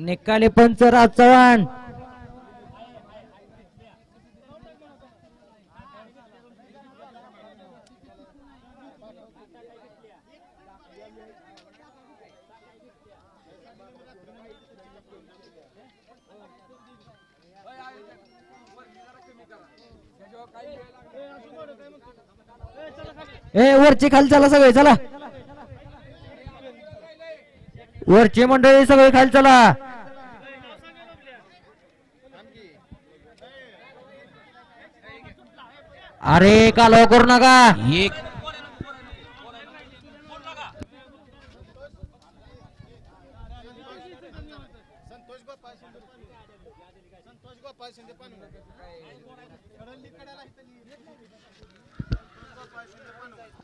निकाली पंच राज चव्हाण. वरची खाली चला सगळे, चला वरची मंडळी सगळे खाली चला. अरे कालवा करू नका. एक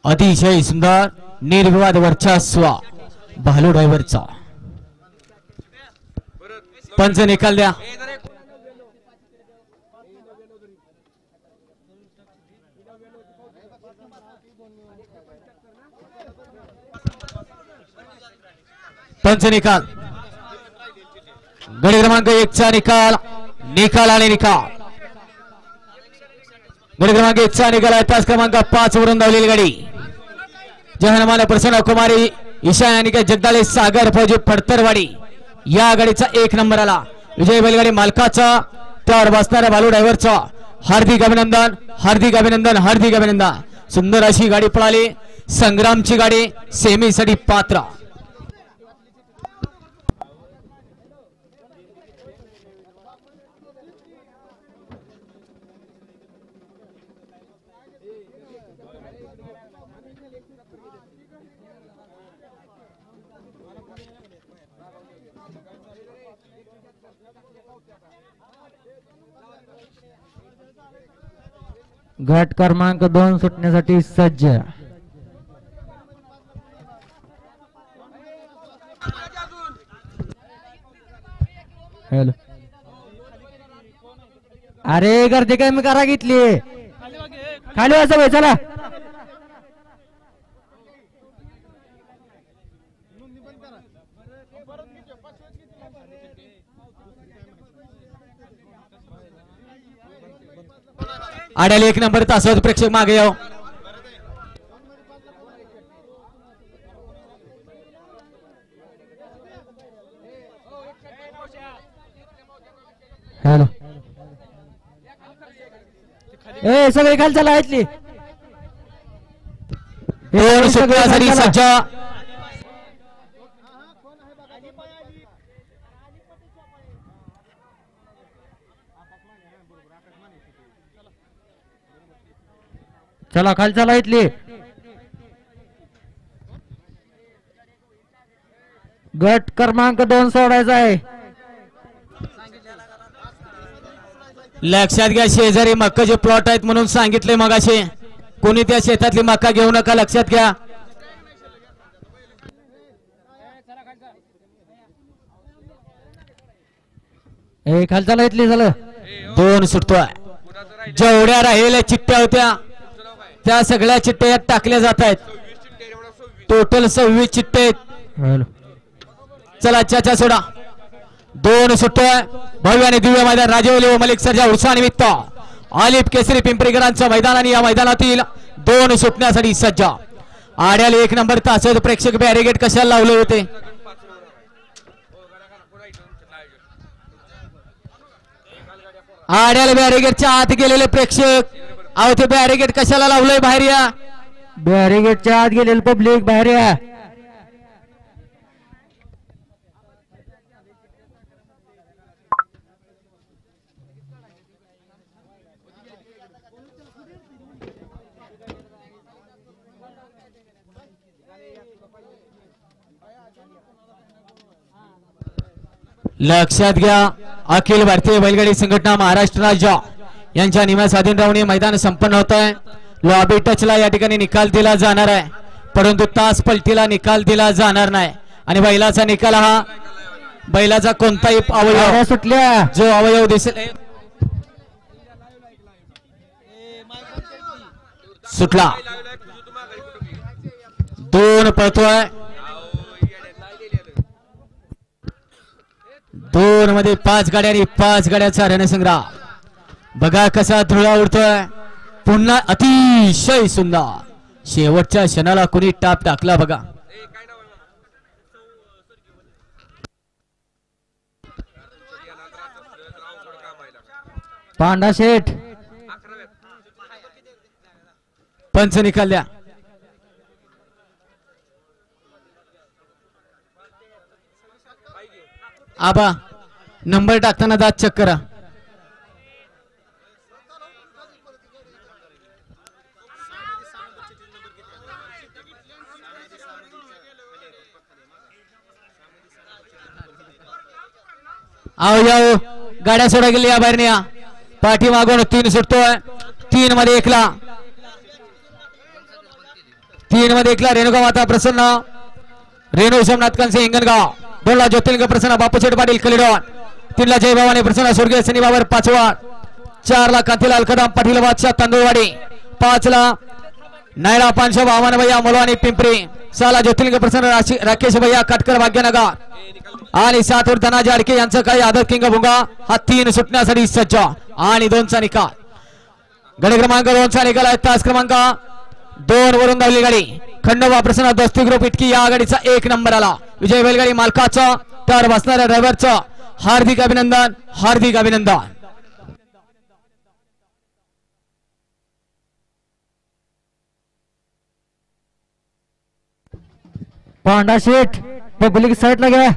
अतिशय सुंदर निर्विवाद वर्चस्व भालू ड्रायव्हरचा. पंच निकाल द्या. पंच निकाल. गडी क्रमांक 1 चा निकाल. निकाल आणि निकाल. गडी क्रमांक 1 चा निकाल आहे. तास क्रमांक 5 वरून धावलेली गाडी जहानमाला प्रसन्न कुमारी ईशा आणि जगदाळे सागर फौजी फडतरवाडी या गाडीचा 1 नंबर आला. विजय बैलगाडी मालकाचा त्यावर बसणाऱ्या बालू ड्रायव्हरचा हार्दिक अभिनंदन, हार्दिक अभिनंदन, हार्दिक अभिनंदन. सुंदर अशी गाडी पळाली. संग्रामची गाडी सेमीसाठी पात्र. गट क्रमांक 2 सुटण्यासाठी सज्ज. हॅलो. अरे गर्दी कमी करा घेतली. खाली वाचा भाई चला. आड्याला 1 नंबर तासावर प्रेक्षक मागे याव. हॅलो. सगळे खाली चला. ऐकली सज्ज. चला खाली चला. इथली गट क्रमांक 2 सोडायचा आहे. लक्षात घ्या शेजारी मक्काचे प्लॉट आहेत म्हणून सांगितले मगाशी. कोणी त्या शेतातली मक्का घेऊ नका. लक्षात घ्या. खाली चला. इथली झालं. 2 सुटतोय. जेवढ्या राहिलेल्या चिठ्ठ्या होत्या त्या सगळ्या चिठ्ठ्या यात टाकल्या जात आहेत. टोटल 26 चिठ्ठे आहेत. चला चाचा सोडा. 2 सुटतोय. भव्य आणि दिव्य मैदान राजेवली व मलिक सरजा उत्सवानिमित्त आलिफ केसरी पिंपरीकरांचं मैदान आणि या मैदानातील 2 सुटण्यासाठी सज्ज. आड्याला 1 नंबर तासावर प्रेक्षक बॅरिगेट कशाला लावले होते. आड्याला बॅरिगेटच्या आत गेलेले प्रेक्षक. अहो ते बॅरिगेट कशाला लावलंय बाहेर या. बॅरिगेटच्या आत गेलेले पब्लिक बाहेर या. लक्षात घ्या. अखिल भारतीय बैलगाडी संघटना महाराष्ट्र राज्य यांच्या नियमाधीन राहून मैदान संपन्न होत आहे. लॉबी टचला या ठिकाणी निकाल दिला जाणार आहे परंतु तास पलटीला निकाल दिला जाणार नाही. आणि बैलाचा निकाल हा बैलाचा कोणताही अवयव सुटल्या जो अवयव दिसेल सुटला. 2 पळतोय. 2 मध्ये 5 गाड्या आणि 5 गाड्याचा रणसंग्राम. बघा कसा धुळा उडतोय. पुन्हा अतिशय सुंदर शेवटच्या क्षणाला कोणी टाप टाकला बघा. पांडा शेठ पंच निकाल द्या. आबा नंबर टाकताना दात चेक करा. आओ जाओ गाड्या सोडा गेली या बाहेर या. पाठी मागून 3 सुटतोय. 3 मध्ये 1ला. 3 मध्ये 1ला रेणुका माता प्रसन्न. रेणू सोमनाथ कंसे हिंगणगाव. 2ला ज्योतिर्लिंग प्रसन्न बापूशेठ पाटील कलिडॉन. 3ला जय भवानी प्रसन्न स्वर्गीय सनी बाबर पाचवाड. 4ला कांतीलाल कदम पाटील बादशाह तांदूळवाडी. 5ला नायरा पानशा वामन भैया मोलवानी पिंपरी. 6ला ज्योतिर्लिंग प्रसन्न राकेश भैया काटकर भाग्यनगर. आणि 7 वर धनाजी आडके यांचं काही आदत किंग भुंगा. हा 3 सुटण्यासाठी सज्ज. आणि 2चा निकाल. गडी क्रमांक 2चा निकाल आहे. तास क्रमांक 2 वरून धावली गाडी खंडोबा प्रसन्न दोस्ती ग्रुप इतकी या गाडीचा 1 नंबर आला. विजय बैलगाडी मालकाचं तर बसणाऱ्या ड्रायव्हरचं हार्दिक अभिनंदन. हार्दिक अभिनंदन. पांडा शेठ पब्लिक साइड लगा